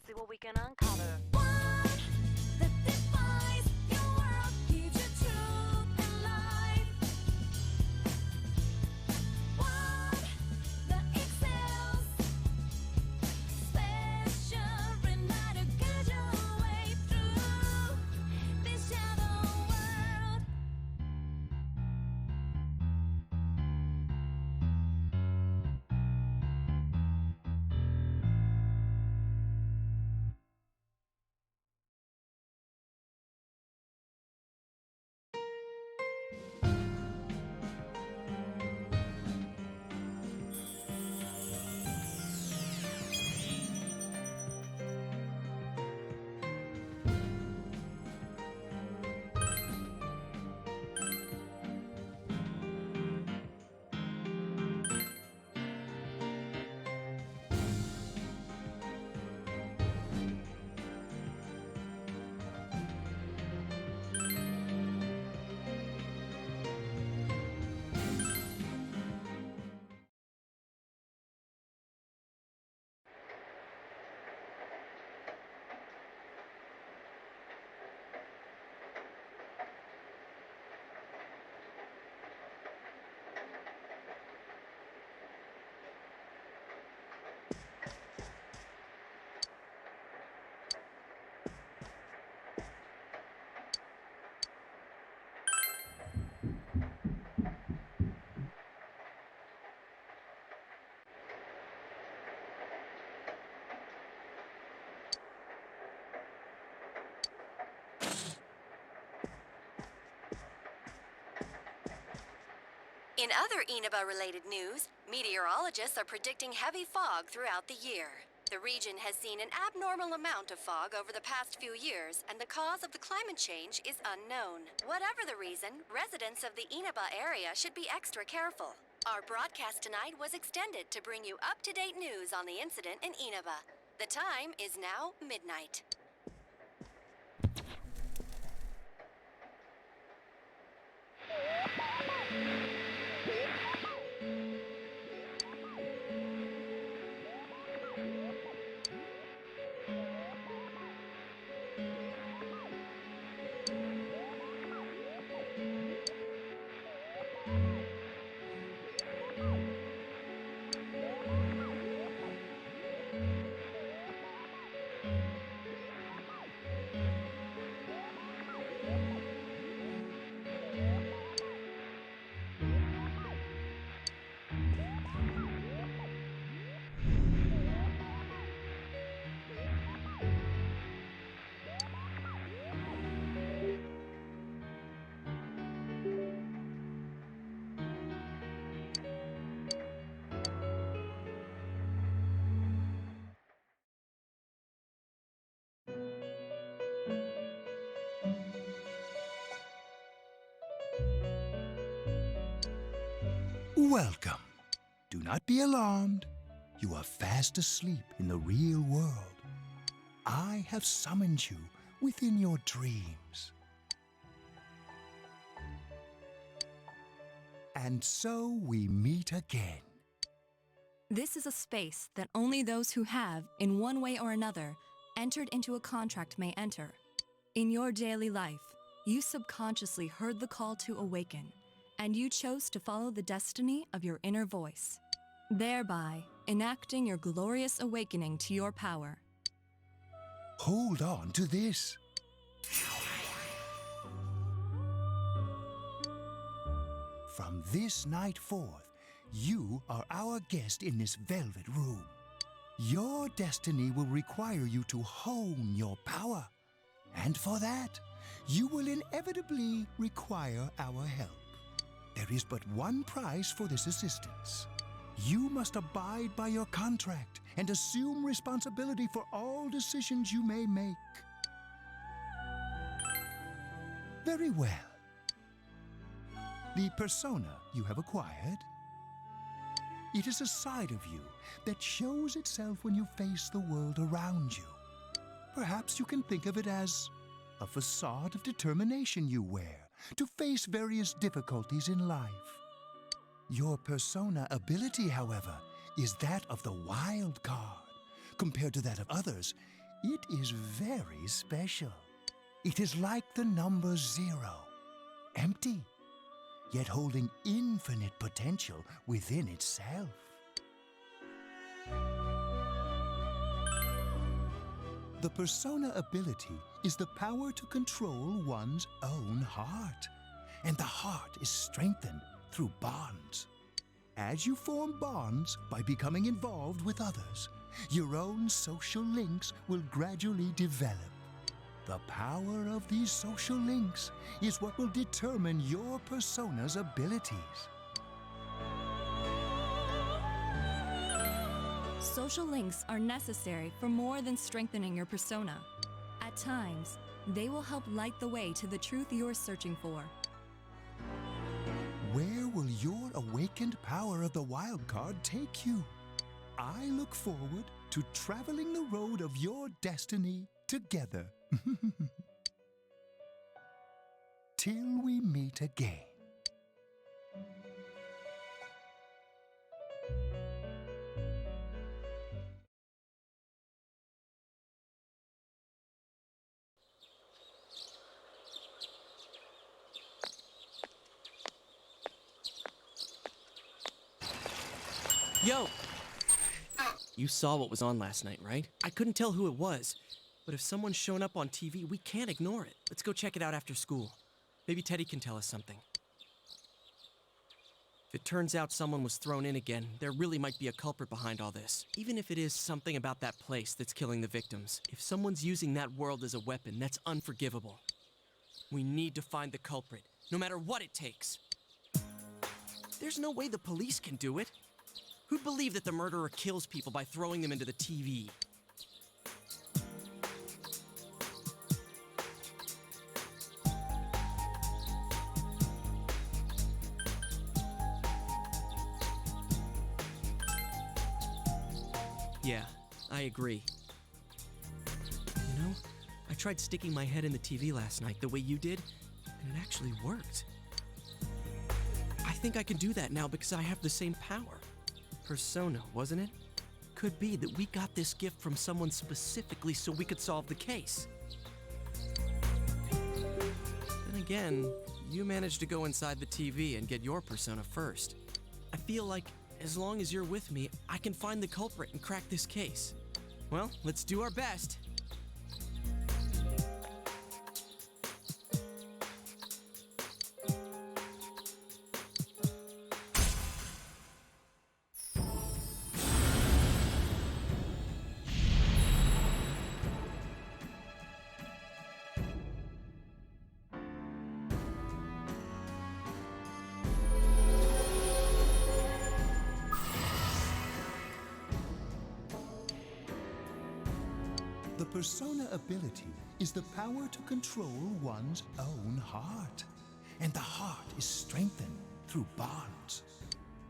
see what we can uncover. One that defies your world, gives you truth and life. One that excels, special, enough to guide your way through this shadow world. In other Inaba-related news, meteorologists are predicting heavy fog throughout the year. The region has seen an abnormal amount of fog over the past few years, and the cause of the climate change is unknown. Whatever the reason, residents of the Inaba area should be extra careful. Our broadcast tonight was extended to bring you up-to-date news on the incident in Inaba. The time is now midnight. Welcome. Do not be alarmed. You are fast asleep in the real world. I have summoned you within your dreams. And so we meet again. This is a space that only those who have, in one way or another, entered into a contract may enter. In your daily life, you subconsciously heard the call to awaken, and you chose to follow the destiny of your inner voice, thereby enacting your glorious awakening to your power. Hold on to this. From this night forth, you are our guest in this velvet room. Your destiny will require you to hone your power. And for that, you will inevitably require our help. There is but one price for this assistance. You must abide by your contract and assume responsibility for all decisions you may make. Very well. The persona you have acquired, it is a side of you that shows itself when you face the world around you. Perhaps you can think of it as a facade of determination you wear to face various difficulties in life. Your persona ability, however, is that of the wild card. Compared to that of others, It is very special. It is like the number 0, empty, yet holding infinite potential within itself. The persona ability is the power to control one's own heart, and the heart is strengthened through bonds. As you form bonds by becoming involved with others, your own social links will gradually develop. The power of these social links is what will determine your persona's abilities. Social links are necessary for more than strengthening your persona. At times, they will help light the way to the truth you're searching for. Where will your awakened power of the wild card take you? I look forward to traveling the road of your destiny together. Till we meet again. Yo! You saw what was on last night, right? I couldn't tell who it was. But if someone's shown up on TV, we can't ignore it. Let's go check it out after school. Maybe Teddy can tell us something. If it turns out someone was thrown in again, there really might be a culprit behind all this. Even if it is something about that place that's killing the victims. If someone's using that world as a weapon, that's unforgivable. We need to find the culprit, no matter what it takes. There's no way the police can do it. Who'd believe that the murderer kills people by throwing them into the TV? Yeah, I agree. You know, I tried sticking my head in the TV last night the way you did, and it actually worked. I think I can do that now because I have the same power. Persona, wasn't it? Could be that we got this gift from someone specifically so we could solve the case. Then again, you managed to go inside the TV and get your persona first. I feel like as long as you're with me, I can find the culprit and crack this case. Well, let's do our best. The persona ability is the power to control one's own heart, and the heart is strengthened through bonds.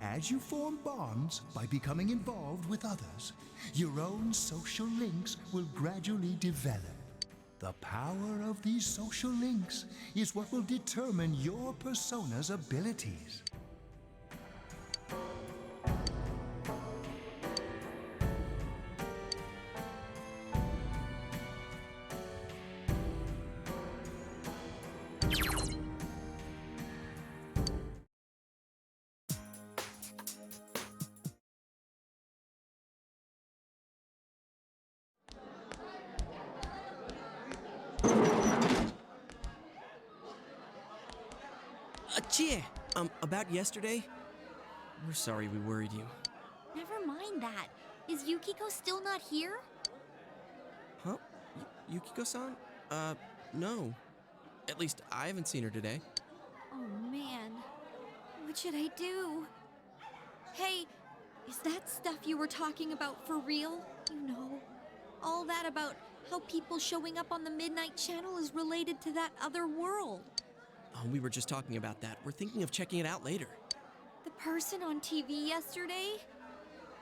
As you form bonds by becoming involved with others, your own social links will gradually develop. The power of these social links is what will determine your persona's abilities. Chie, about yesterday? We're sorry we worried you. Never mind that. Is Yukiko still not here? Huh? Yukiko-san? No. At least I haven't seen her today. Oh man. What should I do? Hey, is that stuff you were talking about for real? You know, all that about how people showing up on the Midnight Channel is related to that other world. Oh, we were just talking about that. We're thinking of checking it out later. The person on TV yesterday?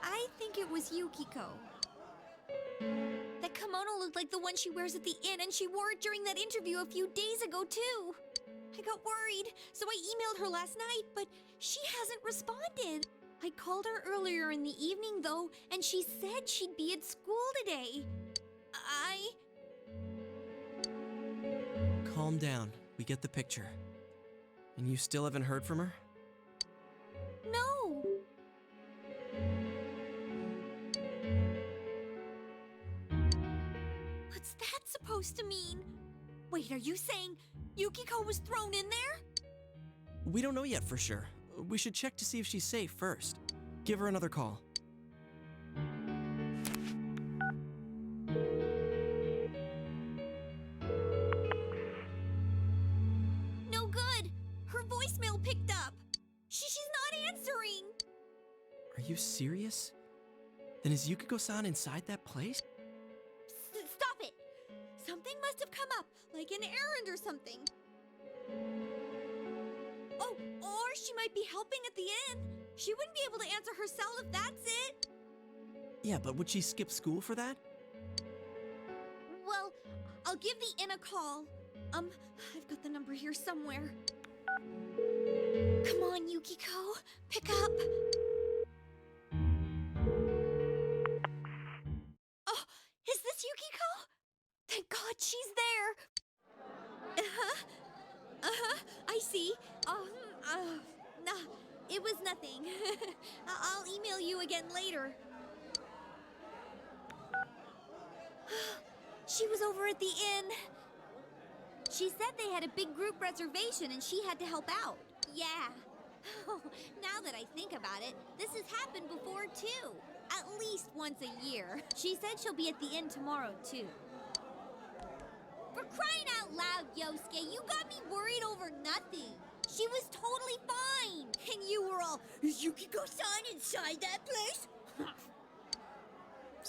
I think it was Yukiko. That kimono looked like the one she wears at the inn, and she wore it during that interview a few days ago, too. I got worried, so I emailed her last night, but she hasn't responded. I called her earlier in the evening, though, and she said she'd be at school today. Calm down. We get the picture. And you still haven't heard from her? No. What's that supposed to mean? Wait, are you saying Yukiko was thrown in there? We don't know yet for sure. We should check to see if she's safe first. Give her another call. No good. Her voicemail picked up. She's not answering. Are you serious? Then is Yukiko-san inside that place? Stop it. Something must have come up, like an errand or something. Oh, or she might be helping at the inn. She wouldn't be able to answer herself if that's it. Yeah, but would she skip school for that? Well, I'll give the inn a call. I've got the number here somewhere. Come on, Yukiko. Pick up. Oh, is this Yukiko? Thank God she's there. I see. Nah, it was nothing. I'll email you again later. She was over at the inn. She said they had a big group reservation and she had to help out. Yeah. Now that I think about it, this has happened before too. At least once a year. She said she'll be at the inn tomorrow too. For crying out loud, Yosuke, you got me worried over nothing. She was totally fine. And you were all, is Yukiko-san inside that place?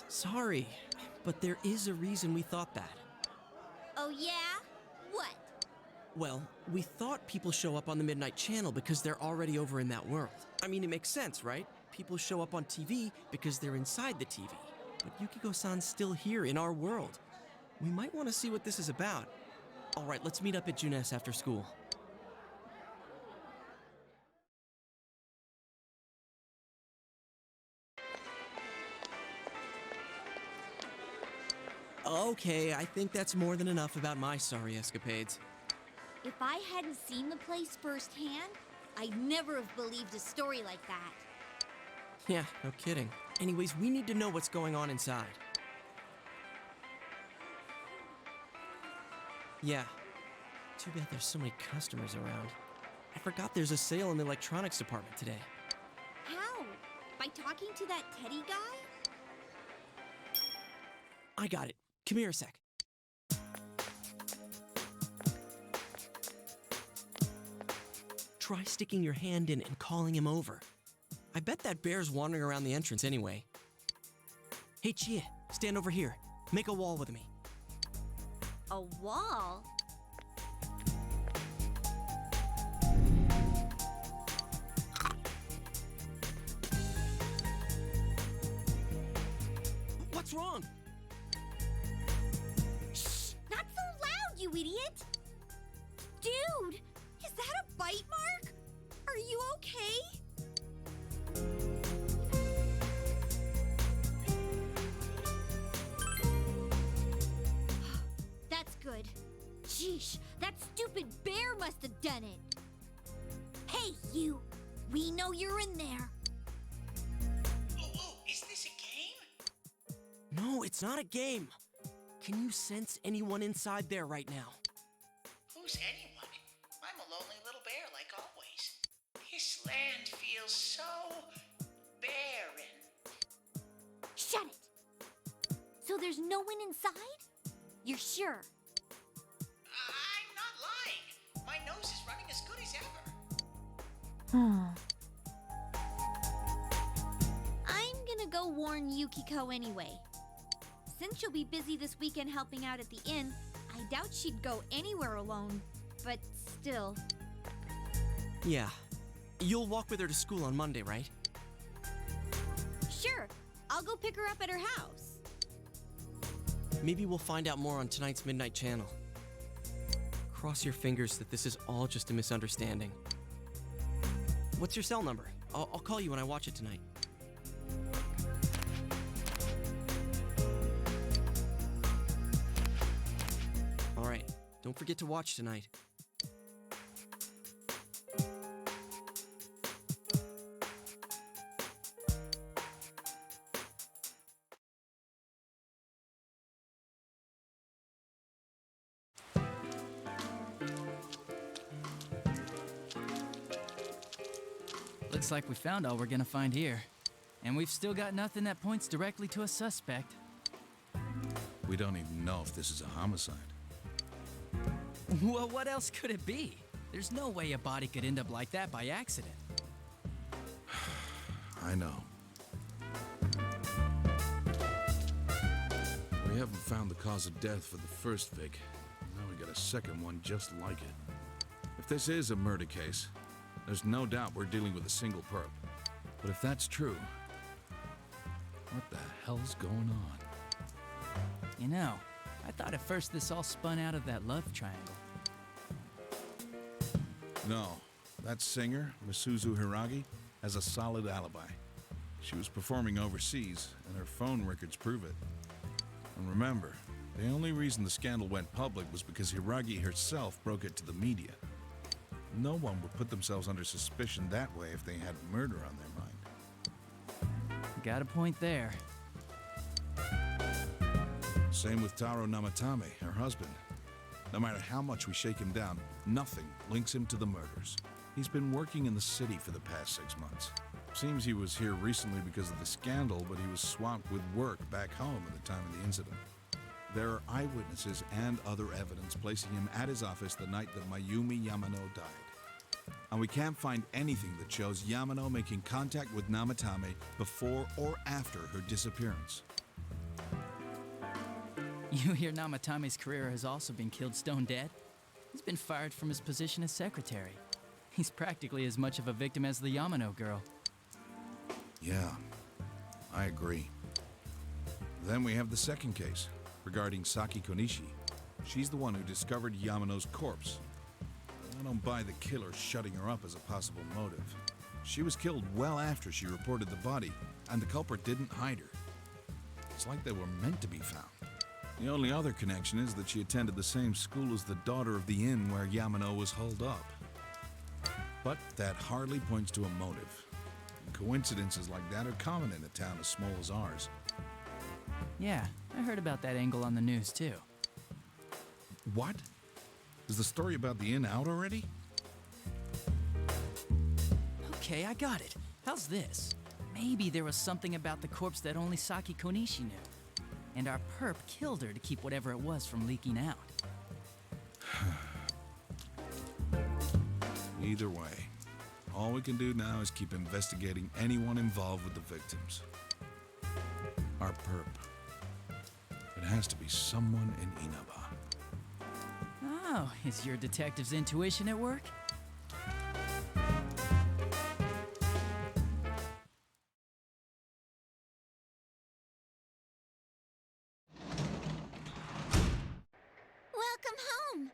Sorry, but there is a reason we thought that. Oh yeah? What? Well, we thought people show up on the Midnight Channel because they're already over in that world. I mean, it makes sense, right? People show up on TV because they're inside the TV. But Yukiko-san's still here in our world. We might want to see what this is about. All right, let's meet up at Junes after school. Okay, I think that's more than enough about my sorry escapades. If I hadn't seen the place firsthand, I'd never have believed a story like that. Yeah, no kidding. Anyways, we need to know what's going on inside. Yeah. Too bad there's so many customers around. I forgot there's a sale in the electronics department today. How? By talking to that Teddy guy? I got it. Come here a sec. Try sticking your hand in and calling him over. I bet that bear's wandering around the entrance anyway. Hey, Chie, stand over here. Make a wall with me. A wall? What's wrong? Shh! Not so loud, you idiot! Dude! Is that a bite mark? Are you okay? That's good. Sheesh, that stupid bear must have done it. Hey, you! We know you're in there. Oh, is this a game? No, it's not a game. Can you sense anyone inside there right now? Who's anyone? I'm a lonely little bear like always. This land feels so barren. Shut it! So there's no one inside? You're sure? I'm not lying. My nose is running as good as ever. I'm gonna go warn Yukiko anyway. Since she'll be busy this weekend helping out at the inn, I doubt she'd go anywhere alone. But still. Yeah. You'll walk with her to school on Monday, right? Sure, I'll go pick her up at her house. Maybe we'll find out more on tonight's Midnight Channel. Cross your fingers that this is all just a misunderstanding. What's your cell number? I'll call you when I watch it tonight. Don't forget to watch tonight. Looks like we found all we're gonna find here. And we've still got nothing that points directly to a suspect. We don't even know if this is a homicide. Well, what else could it be? There's no way a body could end up like that by accident. I know. We haven't found the cause of death for the first Vic. Now we got a second one just like it. If this is a murder case, there's no doubt we're dealing with a single perp. But if that's true, what the hell's going on? You know, I thought at first this all spun out of that love triangle. No, that singer, Misuzu Hiragi, has a solid alibi. She was performing overseas, and her phone records prove it. And remember, the only reason the scandal went public was because Hiragi herself broke it to the media. No one would put themselves under suspicion that way if they had murder on their mind. Got a point there. Same with Taro Namatame, her husband. No matter how much we shake him down, nothing links him to the murders. He's been working in the city for the past 6 months. Seems he was here recently because of the scandal, but he was swamped with work back home at the time of the incident. There are eyewitnesses and other evidence placing him at his office the night that Mayumi Yamano died. And we can't find anything that shows Yamano making contact with Namatame before or after her disappearance. You hear Namatame's career has also been killed stone dead? He's been fired from his position as secretary. He's practically as much of a victim as the Yamano girl. Yeah, I agree. Then we have the second case, regarding Saki Konishi. She's the one who discovered Yamano's corpse. I don't buy the killer shutting her up as a possible motive. She was killed well after she reported the body, and the culprit didn't hide her. It's like they were meant to be found. The only other connection is that she attended the same school as the daughter of the inn where Yamano was holed up. But that hardly points to a motive. Coincidences like that are common in a town as small as ours. Yeah, I heard about that angle on the news too. What? Is the story about the inn out already? Okay, I got it. How's this? Maybe there was something about the corpse that only Saki Konishi knew. And our perp killed her to keep whatever it was from leaking out. Either way, all we can do now is keep investigating anyone involved with the victims. Our perp. It has to be someone in Inaba. Oh, is your detective's intuition at work? Welcome home.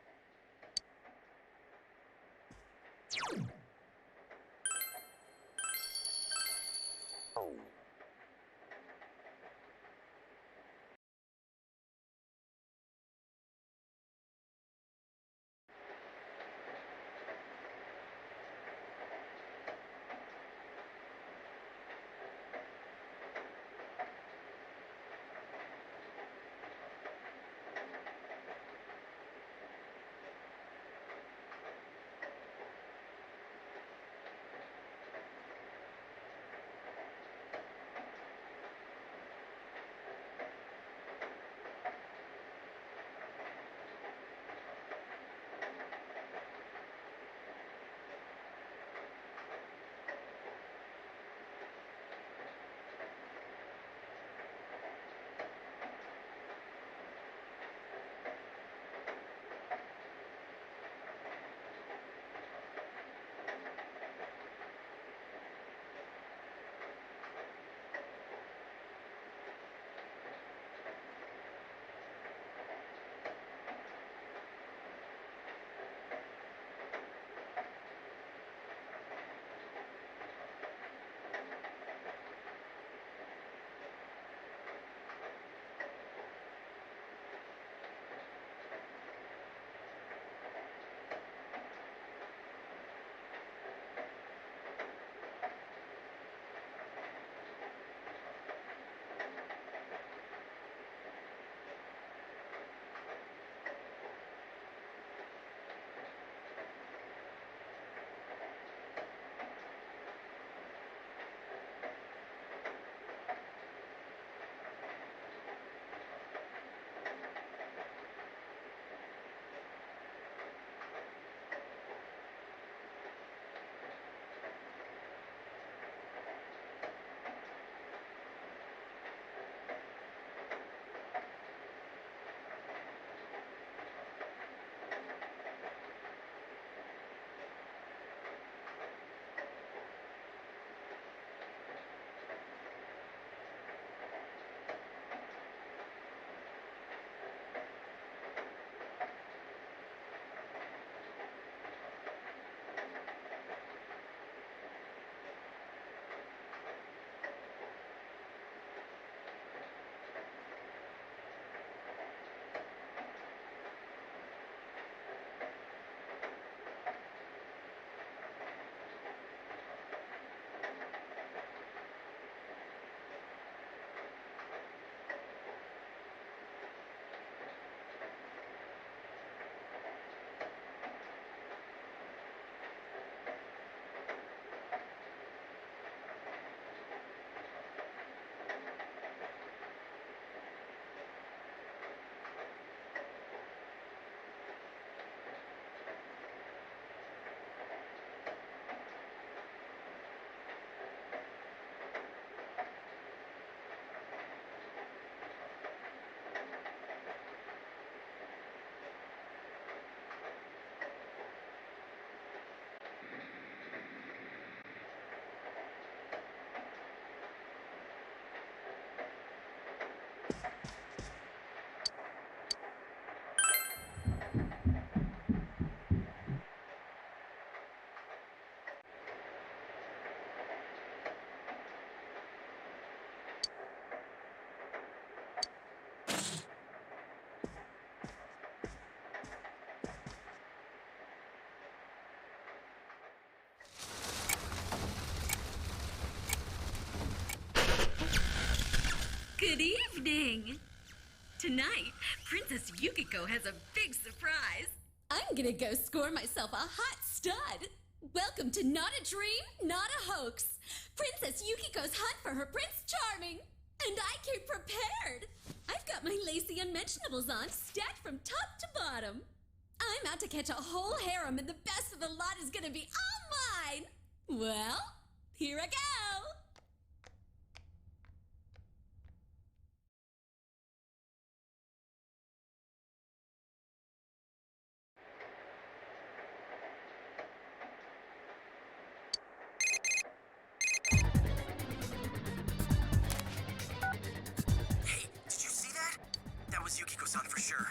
Good evening. Tonight, Princess Yukiko has a big surprise. I'm gonna go score myself a hot stud. Welcome to Not a Dream, Not a Hoax. Princess Yukiko's hunt for her Prince Charming. And I came prepared. I've got my lacy unmentionables on, stacked from top to bottom. I'm out to catch a whole harem, and the best of the lot is gonna be all mine. Well, here I go. Hey, did you see that? That was Yukiko-san for sure.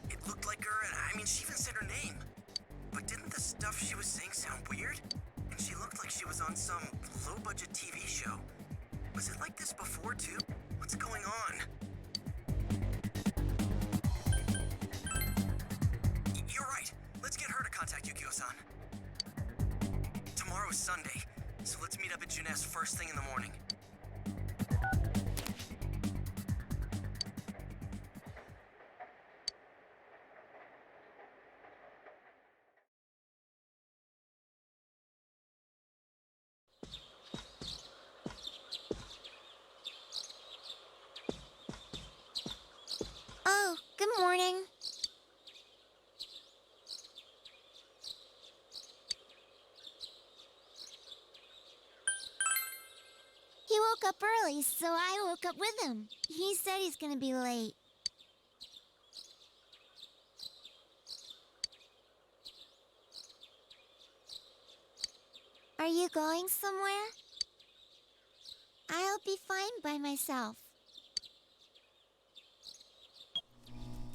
It looked like her, and I mean, she even said her name. But didn't the stuff she was saying sound weird? And she looked like she was on some low-budget TV show. Was it like this before, too? What's going on? You're right. Let's get her to contact Yukio-san. Tomorrow's Sunday, so let's meet up at Junes first thing in the morning. Oh, good morning. He woke up early, so I woke up with him. He said he's gonna be late. Are you going somewhere? I'll be fine by myself.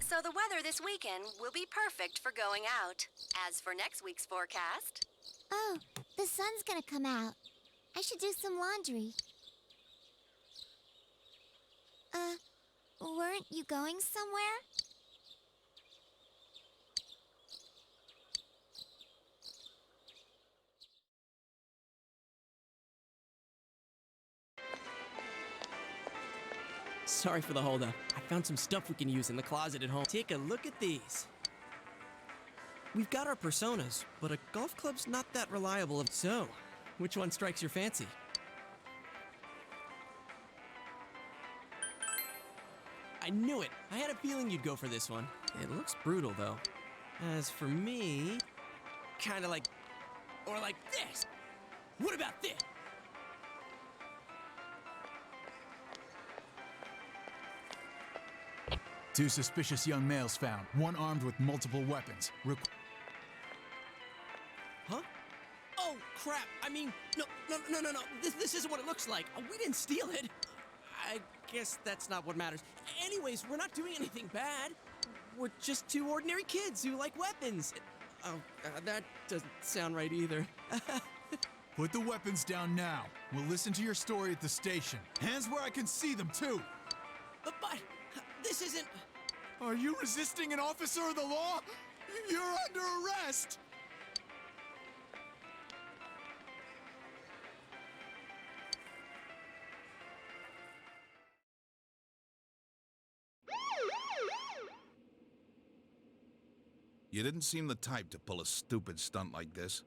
So the weather this weekend will be perfect for going out. As for next week's forecast, Oh, the sun's gonna come out. I should do some laundry. Weren't you going somewhere? Sorry for the holdup. I found some stuff we can use in the closet at home. Take a look at these. We've got our personas, but a golf club's not that reliable. So, which one strikes your fancy? I knew it. I had a feeling you'd go for this one. It looks brutal, though. As for me, kind of like, or like this. What about this? Two suspicious young males found, one armed with multiple weapons. Huh? Oh, crap. I mean, no. This isn't what it looks like. We didn't steal it. I guess that's not what matters. Anyways, we're not doing anything bad. We're just two ordinary kids who like weapons. Oh, that doesn't sound right either. Put the weapons down now. We'll listen to your story at the station. Hands where I can see them, too. But this isn't... Are you resisting an officer of the law? You're under arrest! You didn't seem the type to pull a stupid stunt like this.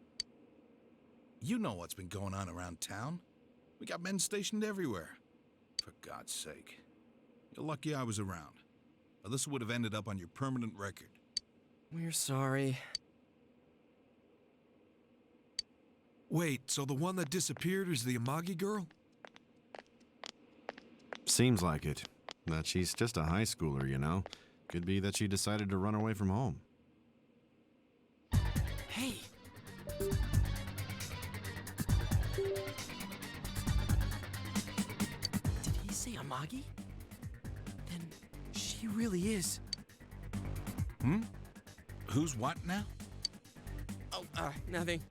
You know what's been going on around town. We got men stationed everywhere. For God's sake. You're lucky I was around. Or this would have ended up on your permanent record. We're sorry. Wait, so the one that disappeared is the Amagi girl? Seems like it. That she's just a high schooler, you know. Could be that she decided to run away from home. Hey! Did he say Amagi? Then she really is. Who's what now? Oh, nothing.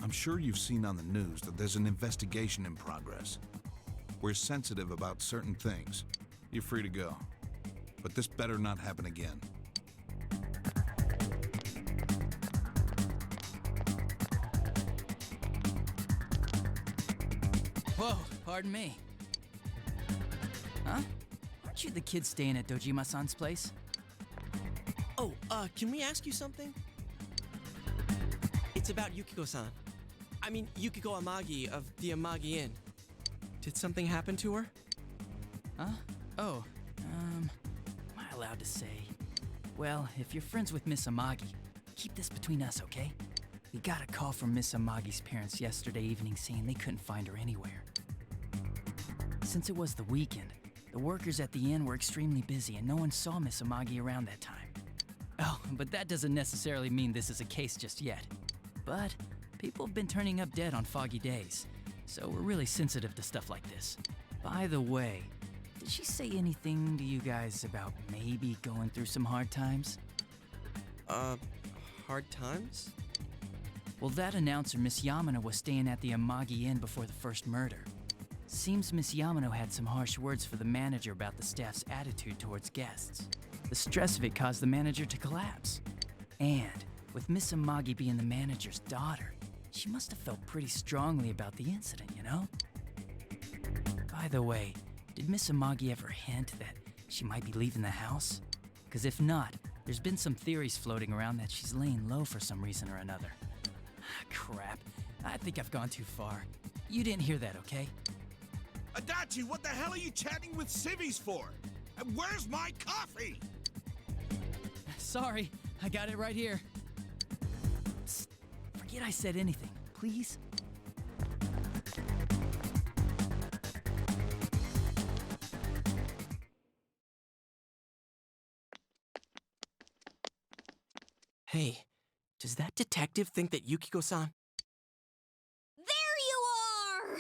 I'm sure you've seen on the news that there's an investigation in progress. We're sensitive about certain things. You're free to go. But this better not happen again. Whoa, pardon me. Huh? Aren't you the kid staying at Dojima-san's place? Oh, can we ask you something? It's about Yukiko-san. I mean, Yukiko Amagi of the Amagi Inn. Did something happen to her? Huh? Oh, am I allowed to say? Well, if you're friends with Miss Amagi, keep this between us, okay? We got a call from Miss Amagi's parents yesterday evening saying they couldn't find her anywhere. Since it was the weekend, the workers at the inn were extremely busy and no one saw Miss Amagi around that time. Oh, but that doesn't necessarily mean this is a case just yet. But people have been turning up dead on foggy days, so we're really sensitive to stuff like this. By the way, did she say anything to you guys about maybe going through some hard times? Hard times? Well, that announcer, Miss Yamano, was staying at the Amagi Inn before the first murder. Seems Miss Yamano had some harsh words for the manager about the staff's attitude towards guests. The stress of it caused the manager to collapse. And with Miss Amagi being the manager's daughter, she must have felt pretty strongly about the incident, you know? By the way, did Miss Amagi ever hint that she might be leaving the house? Because if not, there's been some theories floating around that she's laying low for some reason or another. Crap, I think I've gone too far. You didn't hear that, okay? Adachi, what the hell are you chatting with civvies for? And where's my coffee? Sorry, I got it right here. Psst, forget I said anything, please. Hey, does that detective think that Yukiko-san... There you are!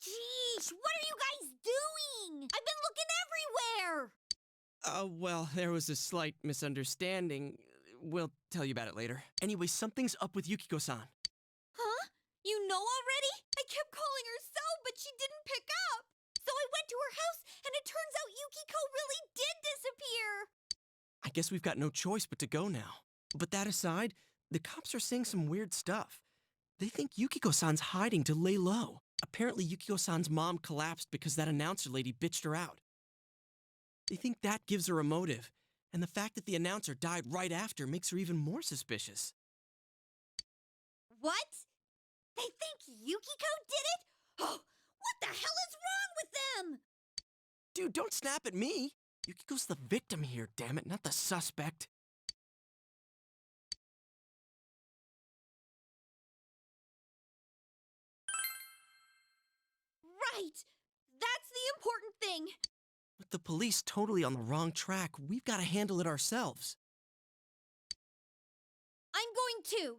Jeez, what are you guys doing? I've been looking everywhere! Well, there was a slight misunderstanding. We'll tell you about it later. Anyway, something's up with Yukiko-san. Huh? You know already? I kept calling her so, but she didn't pick up. So I went to her house, and it turns out Yukiko really did disappear. I guess we've got no choice but to go now. But that aside, the cops are saying some weird stuff. They think Yukiko-san's hiding to lay low. Apparently, Yukiko-san's mom collapsed because that announcer lady bitched her out. They think that gives her a motive, and the fact that the announcer died right after makes her even more suspicious. What? They think Yukiko did it? Oh, what the hell is wrong with them? Dude, don't snap at me! Yukiko's the victim here, damn it, not the suspect. Right! That's the important thing! With the police totally on the wrong track, we've got to handle it ourselves. I'm going to!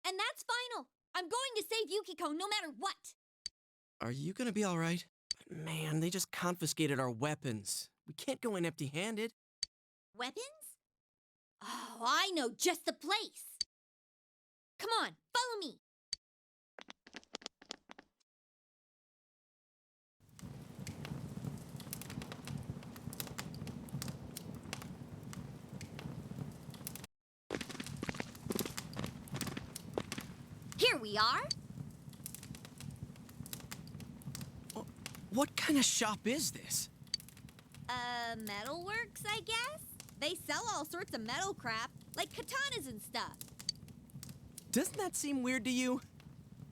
And that's final! I'm going to save Yukiko no matter what! Are you gonna be alright? Man, they just confiscated our weapons. We can't go in empty-handed. Weapons? Oh, I know just the place! Come on, follow me! Here we are! What kind of shop is this? Metalworks, I guess? They sell all sorts of metal crap, like katanas and stuff. Doesn't that seem weird to you?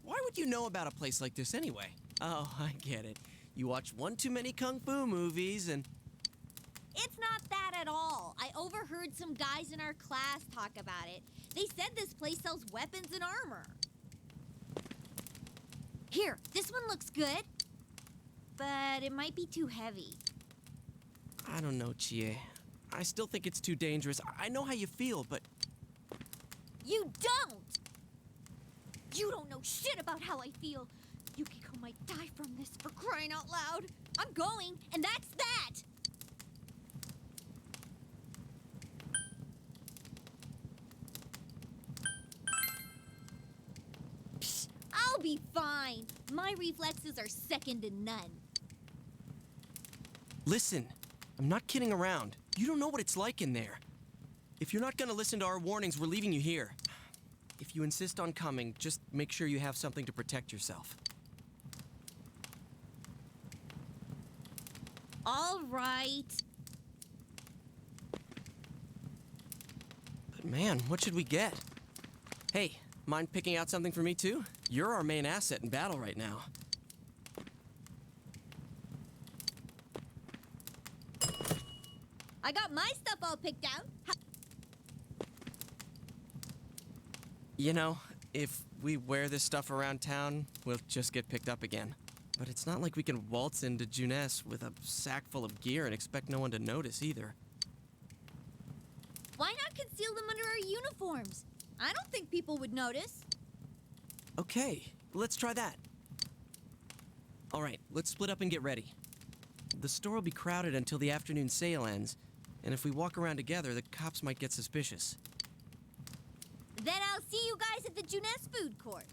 Why would you know about a place like this anyway? Oh, I get it. You watch one too many kung fu movies and... It's not that at all. I overheard some guys in our class talk about it. They said this place sells weapons and armor. Here, this one looks good, but it might be too heavy. I don't know, Chie. I still think it's too dangerous. I know how you feel, but... You don't! You don't know shit about how I feel. Yukiko might die from this, for crying out loud. I'm going, and that's that! Psh, I'll be fine. My reflexes are second to none. Listen, I'm not kidding around. You don't know what it's like in there. If you're not gonna listen to our warnings, we're leaving you here. If you insist on coming, just make sure you have something to protect yourself. All right. But man, what should we get? Hey, mind picking out something for me too? You're our main asset in battle right now. I got my stuff all picked out. You know, if we wear this stuff around town, we'll just get picked up again. But it's not like we can waltz into Junes with a sack full of gear and expect no one to notice either. Why not conceal them under our uniforms? I don't think people would notice. Okay, let's try that. All right, let's split up and get ready. The store will be crowded until the afternoon sale ends, and if we walk around together, the cops might get suspicious. Then I'll see you guys at the Junes food court.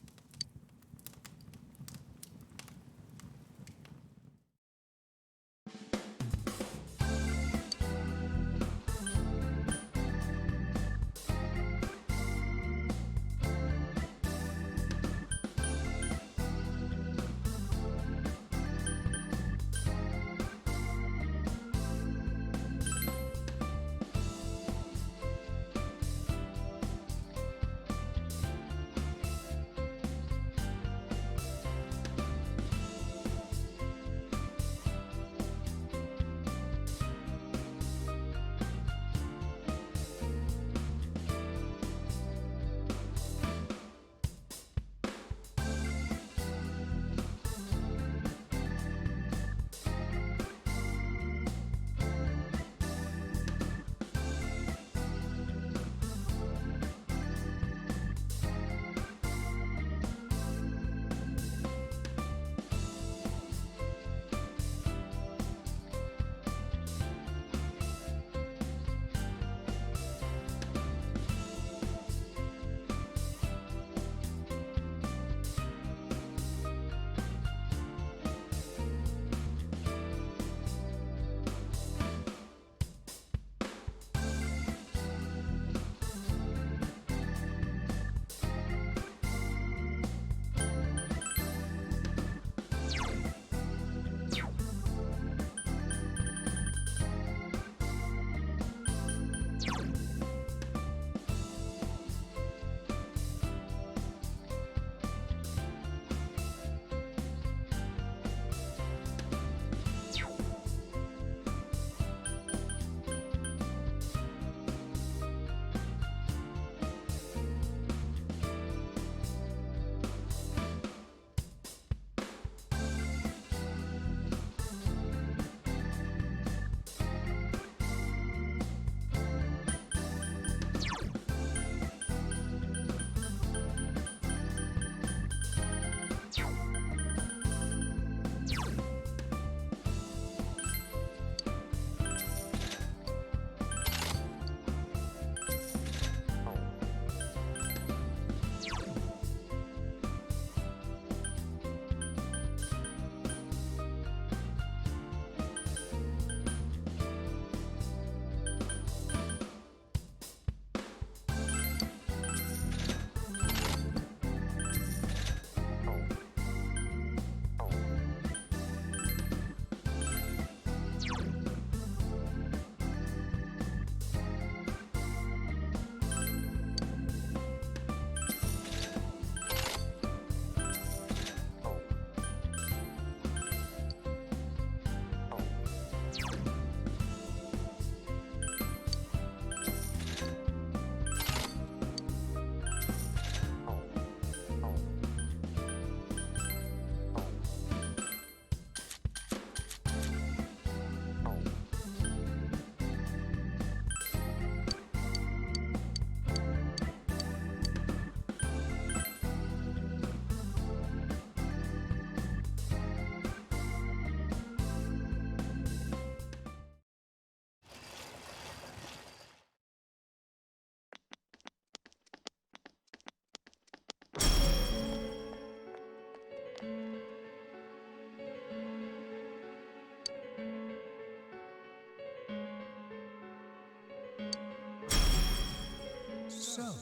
So,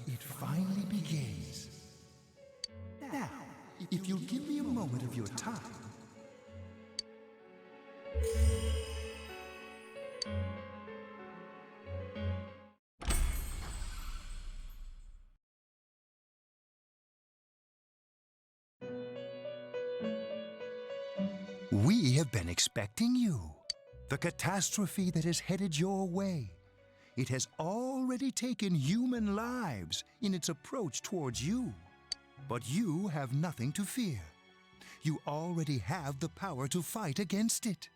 it finally begins. Now, if you'll give me a moment of your time. We have been expecting you. The catastrophe that is headed your way. It has already taken human lives in its approach towards you. But you have nothing to fear. You already have the power to fight against it.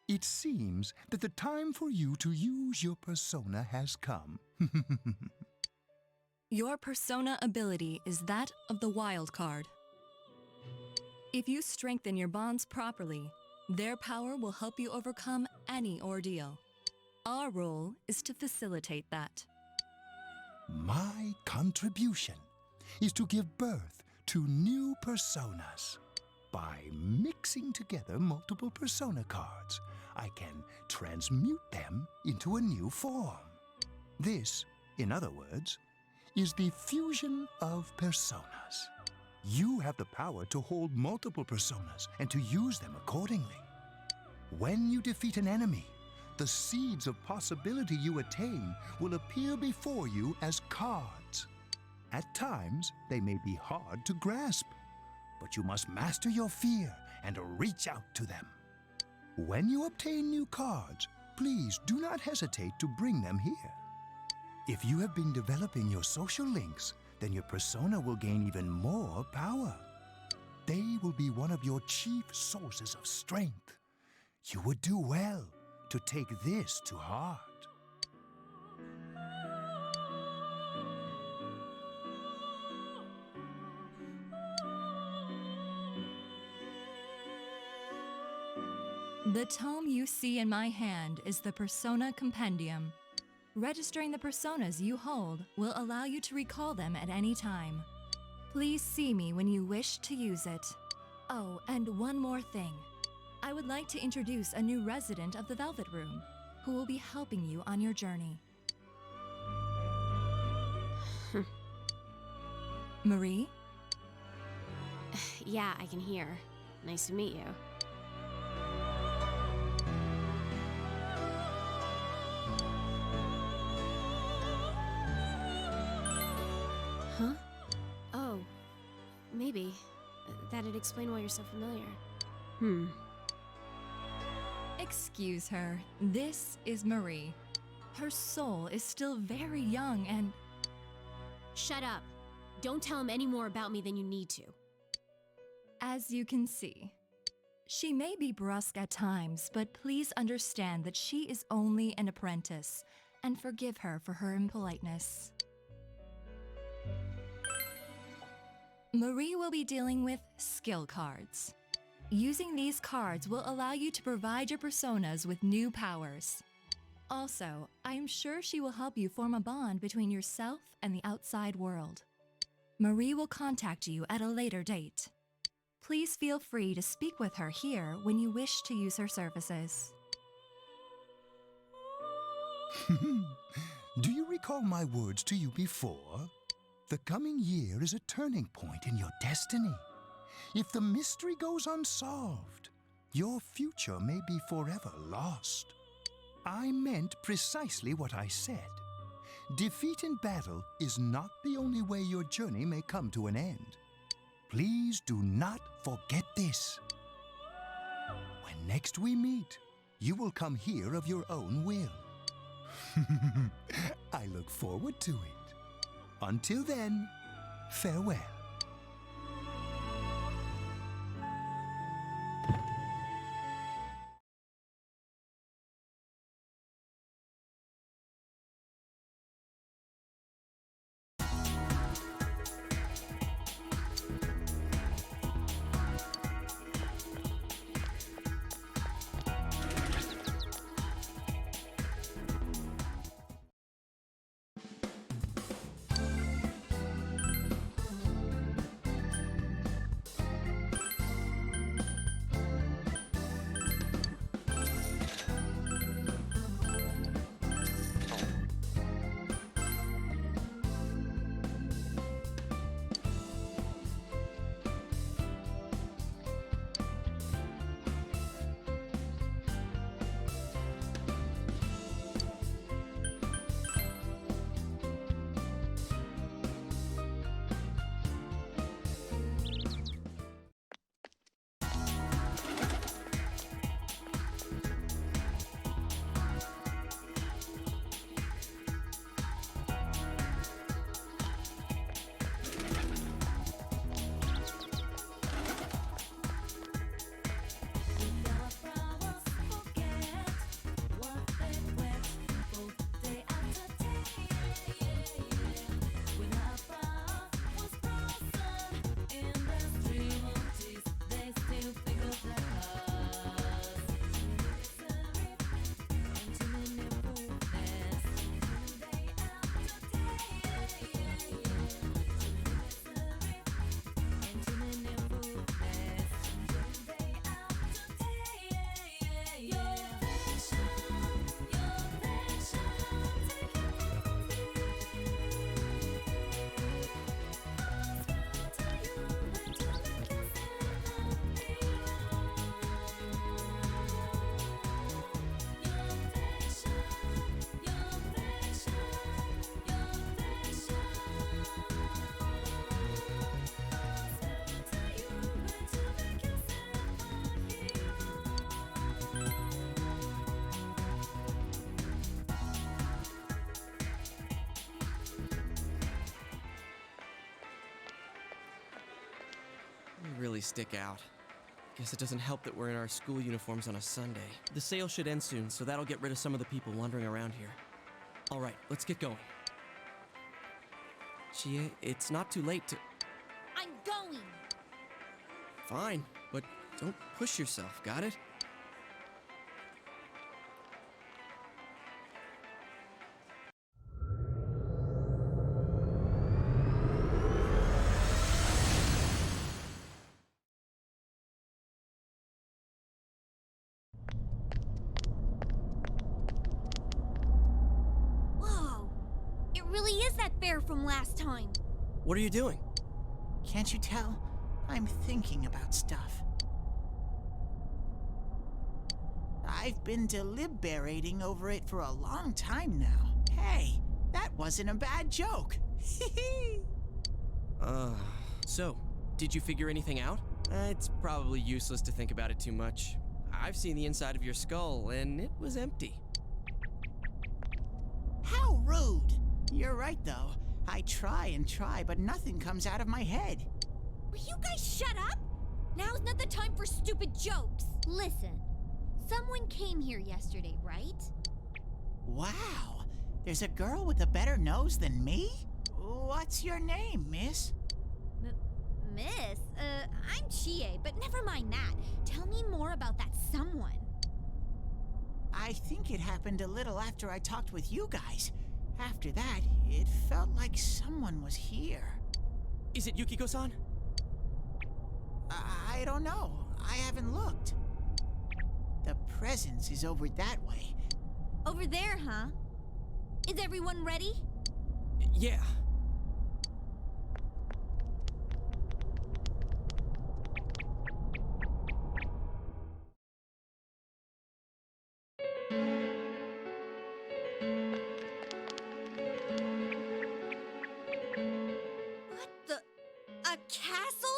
It seems that the time for you to use your persona has come. Your persona ability is that of the wild card. If you strengthen your bonds properly, their power will help you overcome any ordeal. Our role is to facilitate that. My contribution is to give birth to new personas. By mixing together multiple persona cards, I can transmute them into a new form. This, in other words, is the fusion of personas. You have the power to hold multiple personas and to use them accordingly. When you defeat an enemy, the seeds of possibility you attain will appear before you as cards. At times, they may be hard to grasp, but you must master your fear and reach out to them. When you obtain new cards, please do not hesitate to bring them here. If you have been developing your social links, then your persona will gain even more power. They will be one of your chief sources of strength. You would do well to take this to heart. The tome you see in my hand is the Persona Compendium. Registering the personas you hold will allow you to recall them at any time. Please see me when you wish to use it. Oh, and one more thing. I would like to introduce a new resident of the Velvet Room, who will be helping you on your journey. Marie? Yeah, I can hear. Nice to meet you. Huh? Oh, maybe. That'd explain why you're so familiar. Excuse her. This is Marie. Her soul is still very young and... Shut up. Don't tell him any more about me than you need to. As you can see, she may be brusque at times, but please understand that she is only an apprentice, and forgive her for her impoliteness. Marie will be dealing with skill cards. Using these cards will allow you to provide your personas with new powers. Also, I am sure she will help you form a bond between yourself and the outside world. Marie will contact you at a later date. Please feel free to speak with her here when you wish to use her services. Do you recall my words to you before? The coming year is a turning point in your destiny. If the mystery goes unsolved, your future may be forever lost. I meant precisely what I said. Defeat in battle is not the only way your journey may come to an end. Please do not forget this. When next we meet, you will come here of your own will. I look forward to it. Until then, farewell. really stick out. Guess it doesn't help that we're in our school uniforms on a Sunday. The sale should end soon, so that'll get rid of some of the people wandering around here. All right, let's get going. Chie, it's not too late to... I'm going. Fine, but don't push yourself, got it? Whoa. It really is that bear from last time. What are you doing? Can't you tell? I'm thinking about stuff. I've been deliberating over it for a long time now. Hey, that wasn't a bad joke. So, did you figure anything out? It's probably useless to think about it too much. I've seen the inside of your skull, and it was empty. How rude! You're right, though. I try and try, but nothing comes out of my head. Will you guys shut up? Now's not the time for stupid jokes. Listen, someone came here yesterday, right? Wow, there's a girl with a better nose than me? What's your name, miss? Miss? I'm Chie, but never mind that. Tell me more about that someone. I think it happened a little after I talked with you guys. After that, it felt like someone was here. Is it Yukiko-san? I don't know. I haven't looked. The presence is over that way. Over there, huh? Is everyone ready? Yeah. What the? A castle?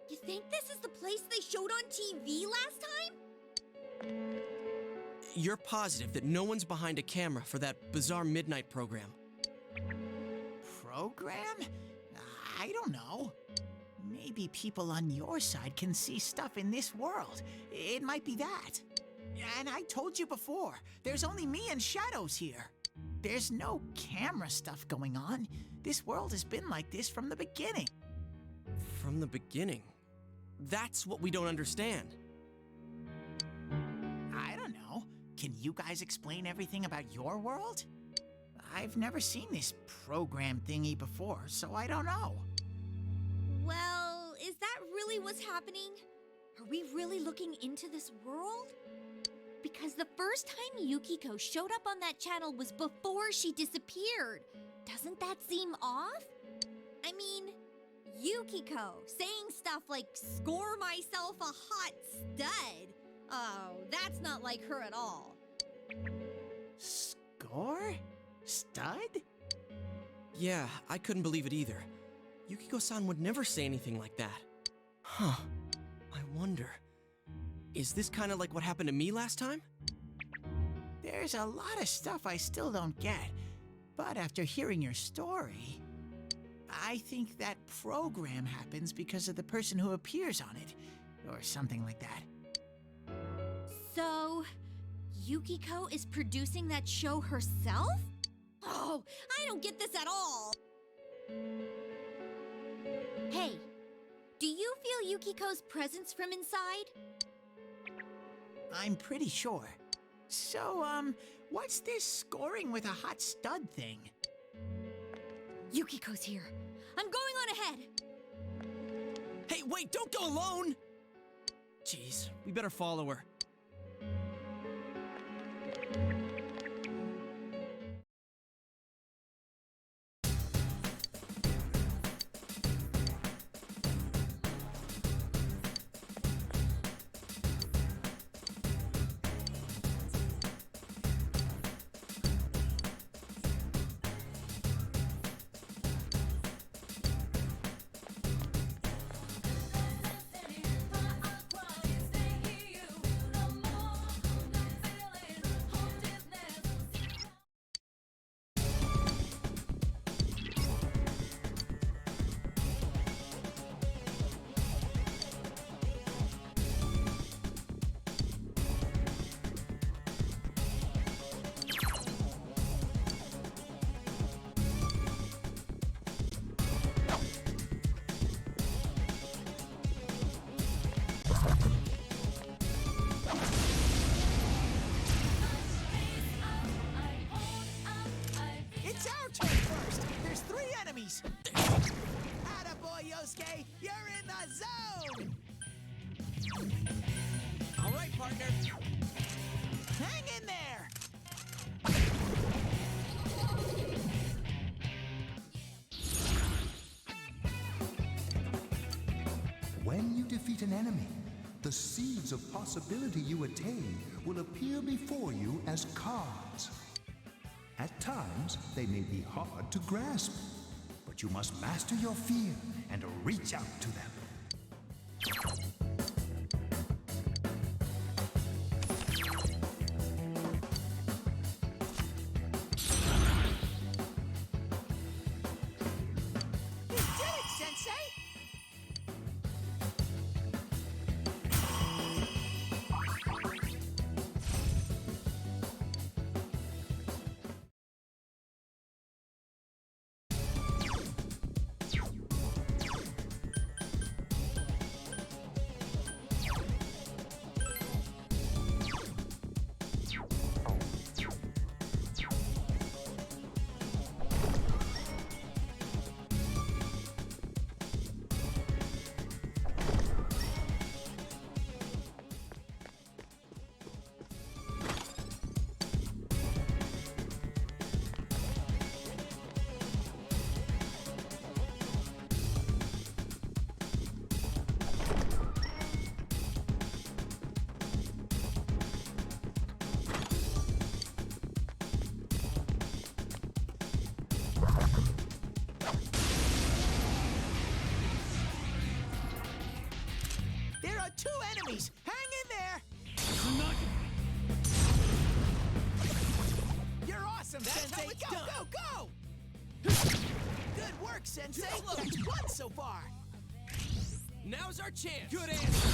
You think this is the place they showed on TV last time? You're positive that no one's behind a camera for that bizarre midnight program? Program? I don't know. Maybe people on your side can see stuff in this world. It might be that. And I told you before, there's only me and Shadows here. There's no camera stuff going on. This world has been like this from the beginning. From the beginning? That's what we don't understand. I don't know. Can you guys explain everything about your world? I've never seen this program thingy before, so I don't know. Well, is that really what's happening? Are we really looking into this world? Because the first time Yukiko showed up on that channel was before she disappeared. Doesn't that seem off? I mean, Yukiko saying stuff like, "Score myself a hot stud." Oh, that's not like her at all. Score? Stud? Yeah, I couldn't believe it either. Yukiko-san would never say anything like that. Huh. I wonder... Is this kind of like what happened to me last time? There's a lot of stuff I still don't get. But after hearing your story, I think that program happens because of the person who appears on it. Or something like that. So, Yukiko is producing that show herself? Oh, I don't get this at all. Hey, do you feel Yukiko's presence from inside? I'm pretty sure. So, what's this scoring with a hot stud thing? Yukiko's here. I'm going on ahead. Hey, wait, don't go alone! Jeez, we better follow her. enemies! Attaboy, Yosuke! You're in the zone! All right, partner. Hang in there! When you defeat an enemy, the seeds of possibility you attain will appear before you as cards. At times, they may be hard to grasp, but you must master your fear and reach out to them. You did it, Sensei! There are 2 enemies! Hang in there! You're awesome, Sensei! Go, go, go! Good work, Sensei! That's 1 so far! Now's our chance. Good answer.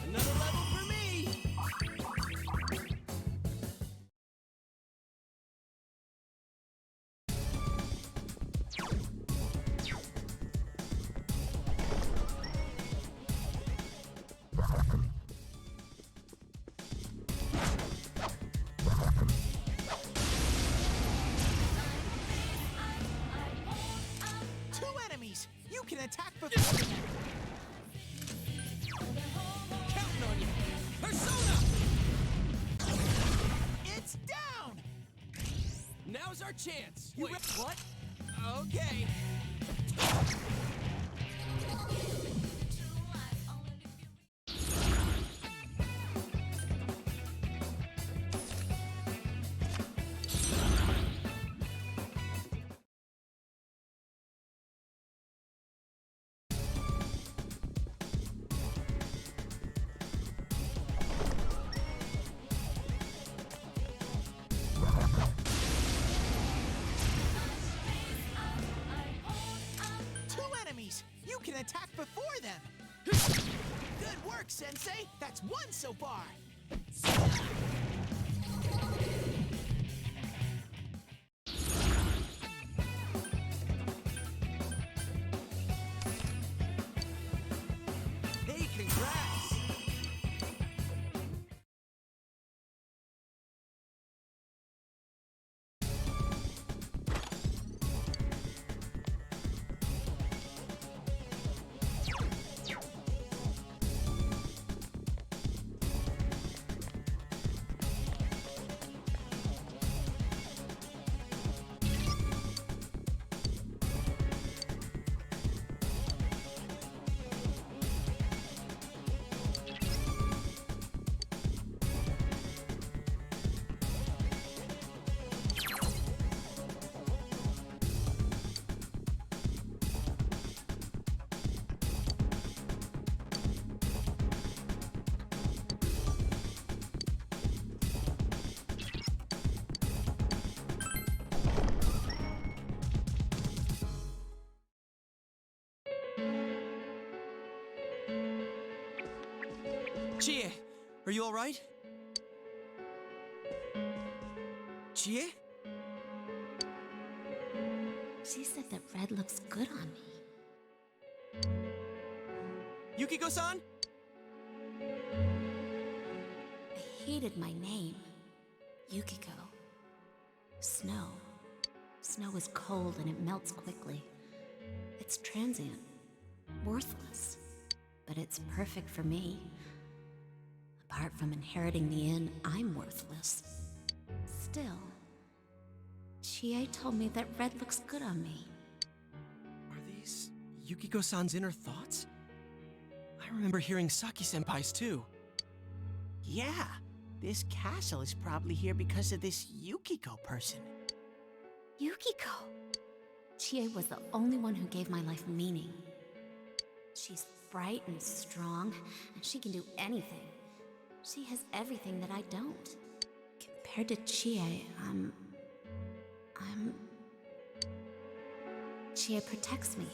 Another level for me. Two enemies! You can attack before them! Counting on you. Persona! It's down! Now's our chance. You Wait, re- what? Okay. Two enemies! You can attack before them! Good work, Sensei! That's 1 so far! Hey, congrats. Chie, are you all right? Chie? She said that red looks good on me. Yukiko-san? I hated my name. Yukiko. Snow. Snow is cold and it melts quickly. It's transient. Worthless. But it's perfect for me. Apart from inheriting the inn, I'm worthless. Still, Chie told me that red looks good on me. Are these Yukiko-san's inner thoughts? I remember hearing Saki-senpai's too. Yeah, this castle is probably here because of this Yukiko person. Yukiko! Chie was the only one who gave my life meaning. She's bright and strong, and she can do anything. She has everything that I don't. Compared to Chie, Chie protects me.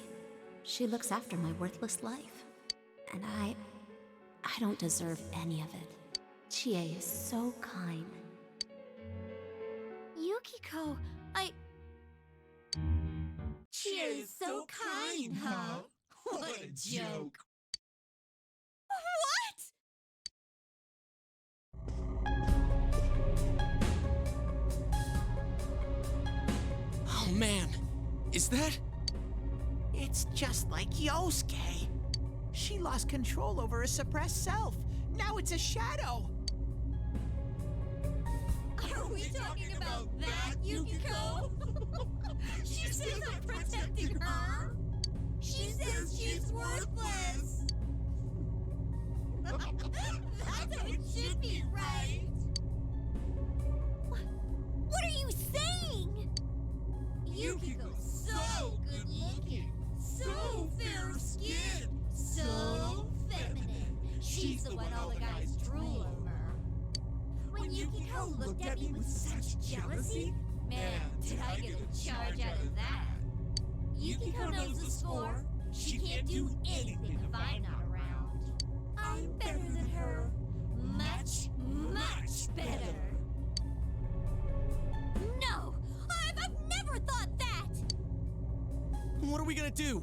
She looks after my worthless life. And I don't deserve any of it. Chie is so kind. Yukiko, Chie is so kind, huh? What a joke. Oh man, is that? It's just like Yosuke. She lost control over her suppressed self. Now it's a shadow. Are we talking about that, Yukiko? She says I'm protecting her. She says she's worthless. That's how it should be, right? What are you saying? Yukiko's so good looking, so fair-skinned, so feminine. She's the one all the guys drool over. When Yukiko looked at me with such jealousy, man, did I get a charge out of that. Yukiko knows the score. She can't do anything if I'm not around. I'm better than her. Much, much better. No! I've never thought that! What are we gonna do?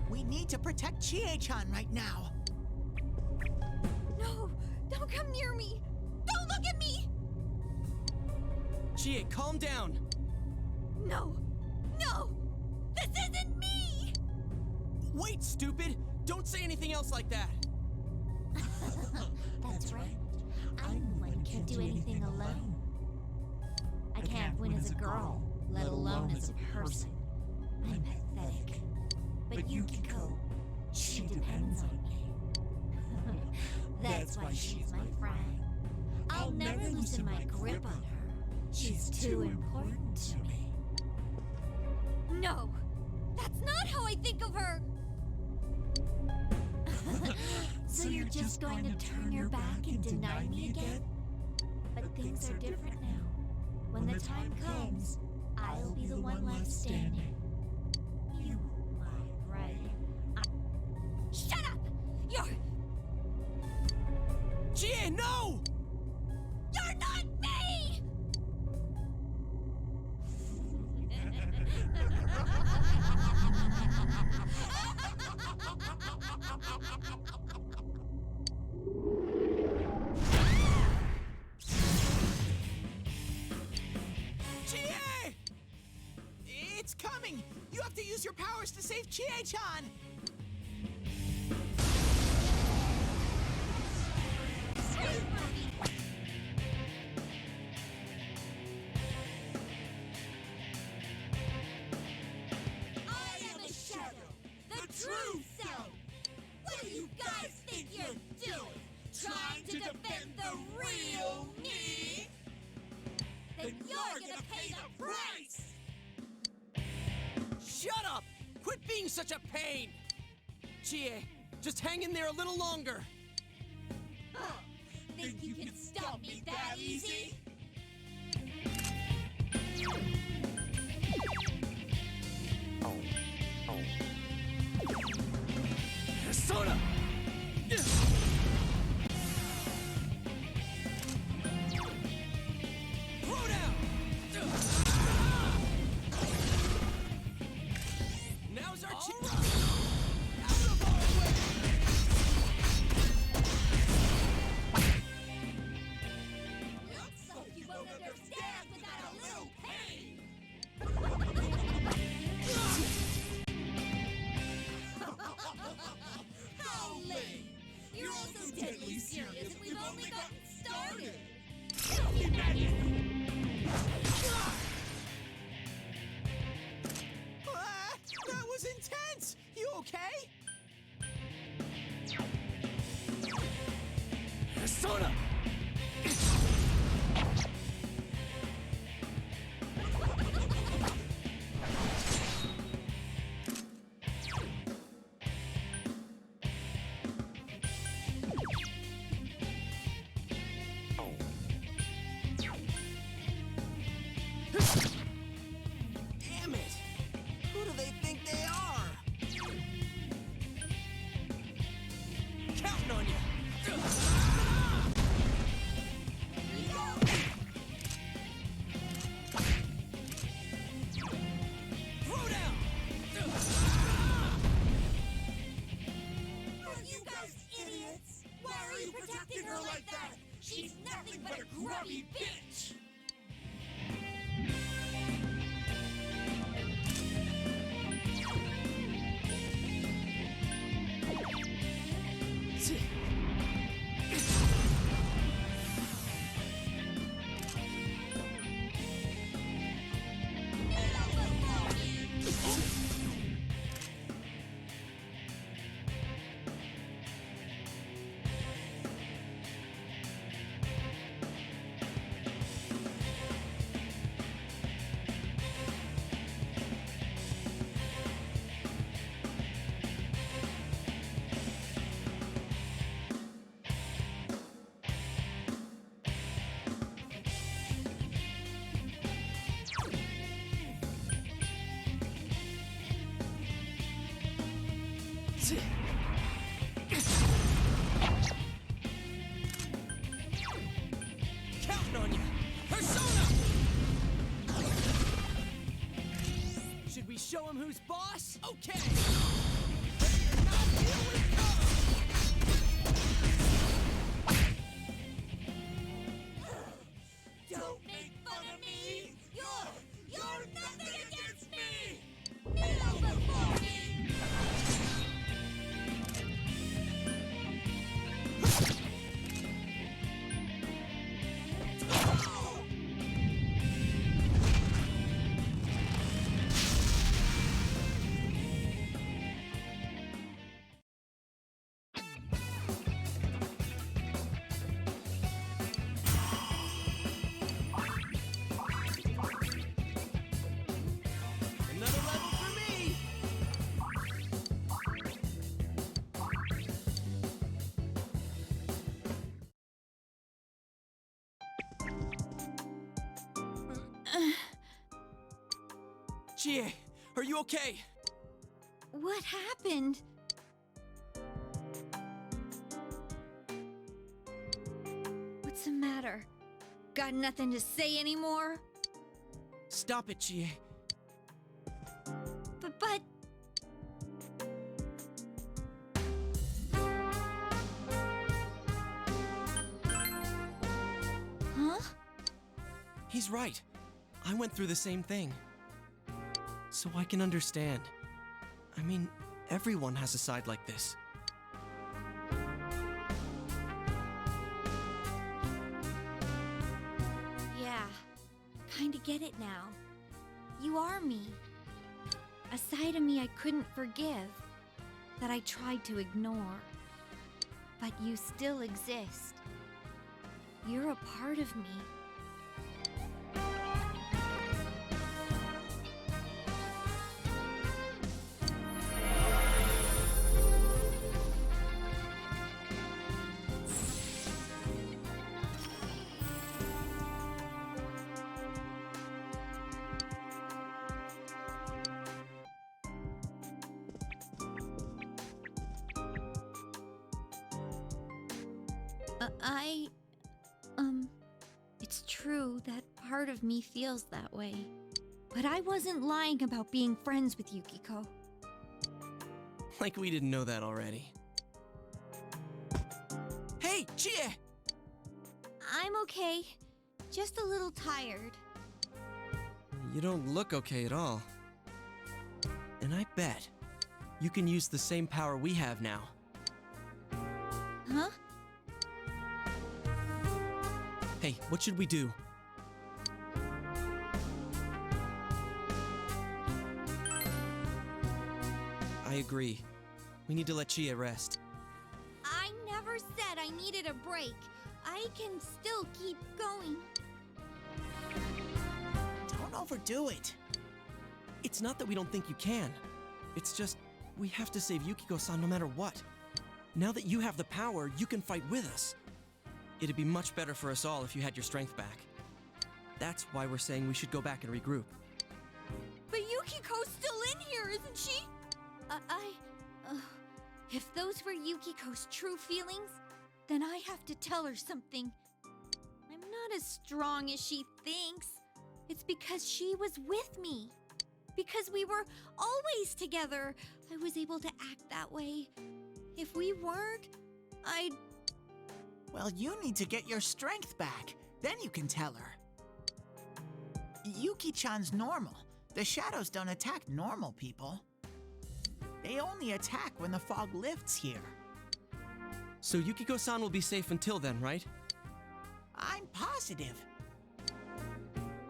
We need to protect Chie-chan right now. No! Don't come near me! Don't look at me! Chie, calm down. No! No! This isn't me! Wait, stupid! Don't say anything else like that! That's right. I'm the one who can't do anything alone. I can't win as a girl, let alone as a person. I'm pathetic. But Yukiko, she depends on me. That's why she's my friend. I'll never loosen my grip on her. She's too important to me. No! That's not how I think of her! So you're just going to turn your back and deny me again? But things are different now. When the time comes, I'll be the one left standing. You won't mind, right? Shut up! You're... Chie, no! You're not me! Chie! It's coming! You have to use your powers to save Chie-chan! I am a shadow, the true self. What do you guys think you're doing? Trying to defend the real me? Then you're gonna pay the price! Shut up! Quit being such a pain! Chie, just hang in there a little longer. Huh. Think you can stop me that easy? Persona! okay? Persona! Damn it! Who do they think they are? Counting on you! Throw down! Are you guys idiots? Why are you protecting her like that? She's nothing but a grubby bitch! Counting on you! Persona! Should we show him who's boss? Okay! Ready or not, here we come! Don't make fun of me! You're nothing against me! Kneel before me! Another level for me! Chie, are you okay? What happened? What's the matter? Got nothing to say anymore? Stop it, Chie. But... Huh? He's right. I went through the same thing. So I can understand. I mean, everyone has a side like this. Yeah, kinda get it now. You are me. A side of me I couldn't forgive, that I tried to ignore. But you still exist. You're a part of me. It's true that part of me feels that way. But I wasn't lying about being friends with Yukiko. Like we didn't know that already. Hey, Chie! I'm okay. Just a little tired. You don't look okay at all. And I bet you can use the same power we have now. Huh? Hey, what should we do? I agree. We need to let Chia rest. I never said I needed a break. I can still keep going. Don't overdo it. It's not that we don't think you can. It's just, we have to save Yukiko-san no matter what. Now that you have the power, you can fight with us. It'd be much better for us all if you had your strength back. That's why we're saying we should go back and regroup. But Yukiko's still in here, isn't she? If those were Yukiko's true feelings, then I have to tell her something. I'm not as strong as she thinks. It's because she was with me. Because we were always together, I was able to act that way. If we weren't, I'd... Well, you need to get your strength back. Then you can tell her. Yuki-chan's normal. The shadows don't attack normal people. They only attack when the fog lifts here. So Yukiko-san will be safe until then, right? I'm positive.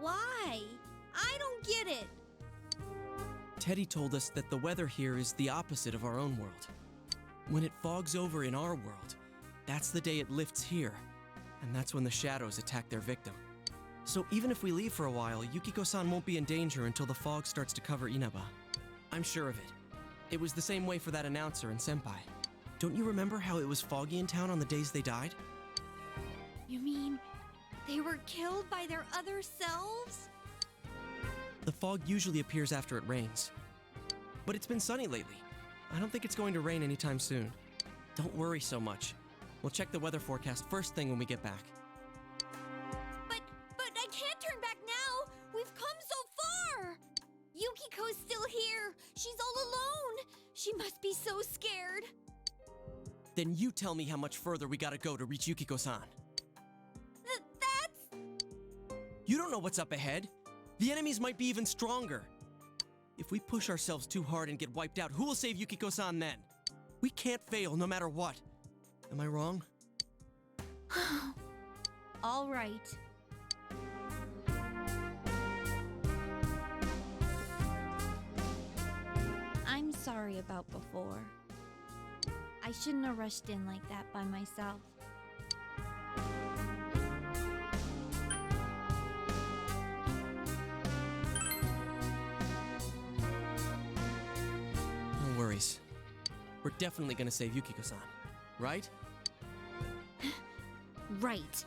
Why? I don't get it. Teddy told us that the weather here is the opposite of our own world. When it fogs over in our world, that's the day it lifts here, and that's when the shadows attack their victim. So even if we leave for a while, Yukiko-san won't be in danger until the fog starts to cover Inaba. I'm sure of it. It was the same way for that announcer and Senpai. Don't you remember how it was foggy in town on the days they died? You mean they were killed by their other selves? The fog usually appears after it rains. But it's been sunny lately. I don't think it's going to rain anytime soon. Don't worry so much. We'll check the weather forecast first thing when we get back. But I can't turn back now. We've come so far. Yukiko's still here. She's all alone. She must be so scared. Then you tell me how much further we gotta go to reach Yukiko-san. That's... You don't know what's up ahead. The enemies might be even stronger. If we push ourselves too hard and get wiped out, who will save Yukiko-san then? We can't fail no matter what. Am I wrong? All right. I'm sorry about before. I shouldn't have rushed in like that by myself. No worries. We're definitely gonna save Yukiko-san, right? Right.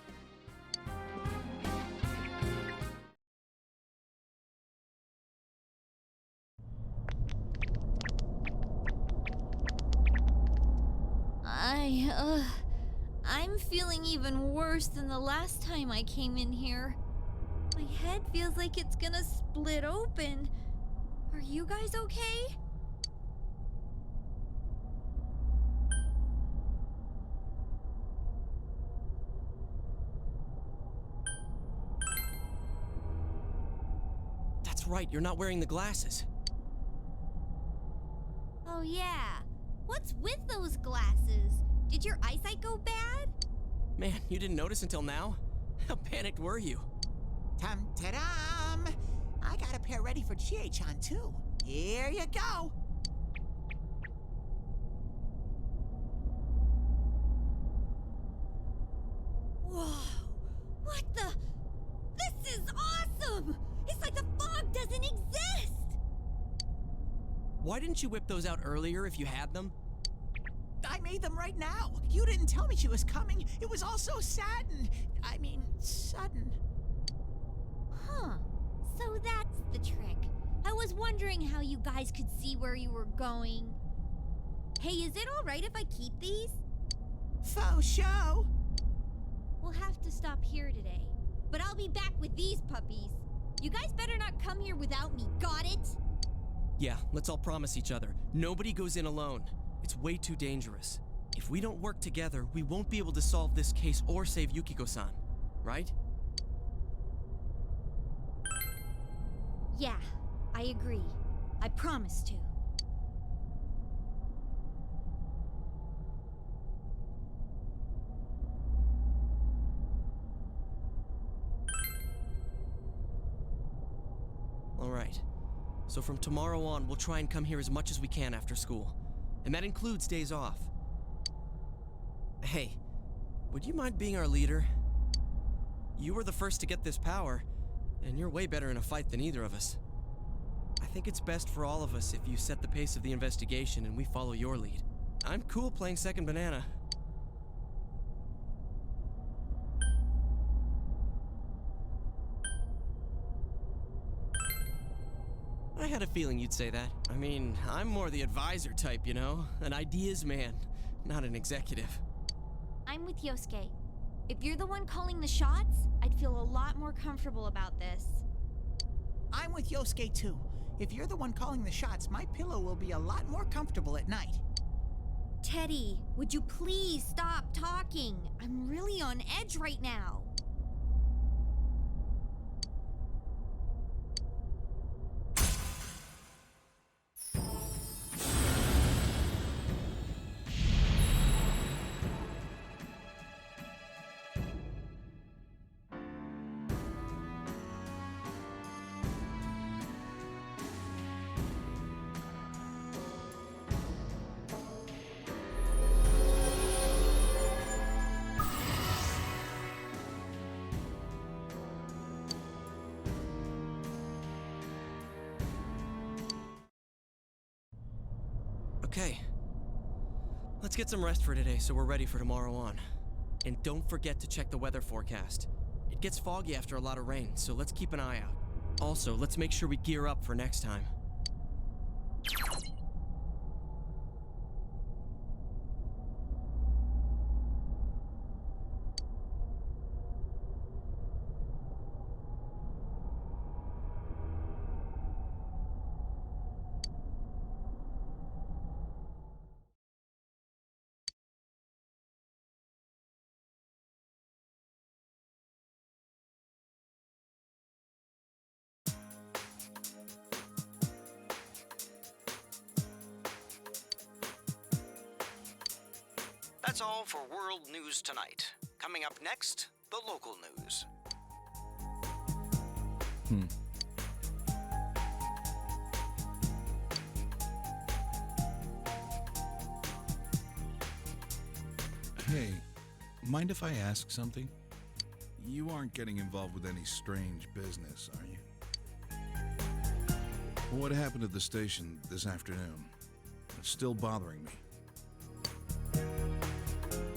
I'm feeling even worse than the last time I came in here. My head feels like it's gonna split open. Are you guys okay? That's right, you're not wearing the glasses. Oh yeah. What's with those glasses? Did your eyesight go bad? Man, you didn't notice until now? How panicked were you? Tum-ta-dum! I got a pair ready for Chie-chan, too. Here you go! Whoa! What the? This is awesome! It's like the fog doesn't exist! Why didn't you whip those out earlier if you had them? I made them right now. You didn't tell me she was coming. It was all so sudden. Huh. So that's the trick. I was wondering how you guys could see where you were going. Hey, is it alright if I keep these? Faux show! We'll have to stop here today. But I'll be back with these puppies. You guys better not come here without me, got it? Yeah, let's all promise each other. Nobody goes in alone. It's way too dangerous. If we don't work together, we won't be able to solve this case or save Yukiko-san, right? Yeah, I agree. I promise to. All right. So from tomorrow on, we'll try and come here as much as we can after school. and that includes days off. Hey, would you mind being our leader? You were the first to get this power, and you're way better in a fight than either of us. I think it's best for all of us if you set the pace of the investigation and we follow your lead. I'm cool playing second banana. I had a feeling you'd say that. I mean, I'm more the advisor type, you know? An ideas man, not an executive. I'm with Yosuke. If you're the one calling the shots, I'd feel a lot more comfortable about this. I'm with Yosuke too. If you're the one calling the shots, my pillow will be a lot more comfortable at night. Teddy, would you please stop talking? I'm really on edge right now. Okay. Let's get some rest for today so we're ready for tomorrow on. And don't forget to check the weather forecast. It gets foggy after a lot of rain, so let's keep an eye out. Also, let's make sure we gear up for next time. That's all for World News Tonight. Coming up next, the local news. Hey, mind if I ask something? You aren't getting involved with any strange business, are you? What happened at the station this afternoon? It's still bothering me.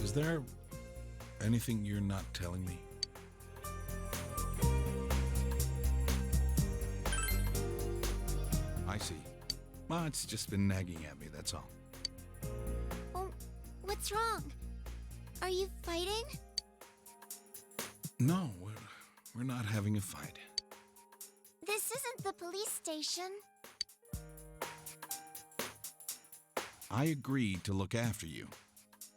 Is there anything you're not telling me? I see. Well, it's just been nagging at me, that's all. Oh, what's wrong? Are you fighting? No, we're not having a fight. This isn't the police station. I agreed to look after you.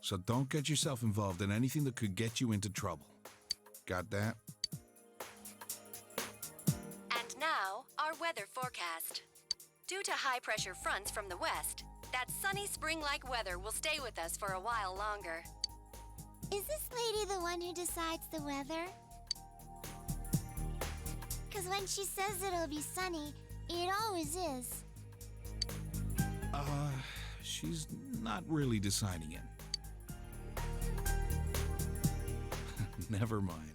So don't get yourself involved in anything that could get you into trouble. Got that? And now, our weather forecast. Due to high-pressure fronts from the west, that sunny spring-like weather will stay with us for a while longer. Is this lady the one who decides the weather? Because when she says it'll be sunny, it always is. She's not really deciding it. Never mind.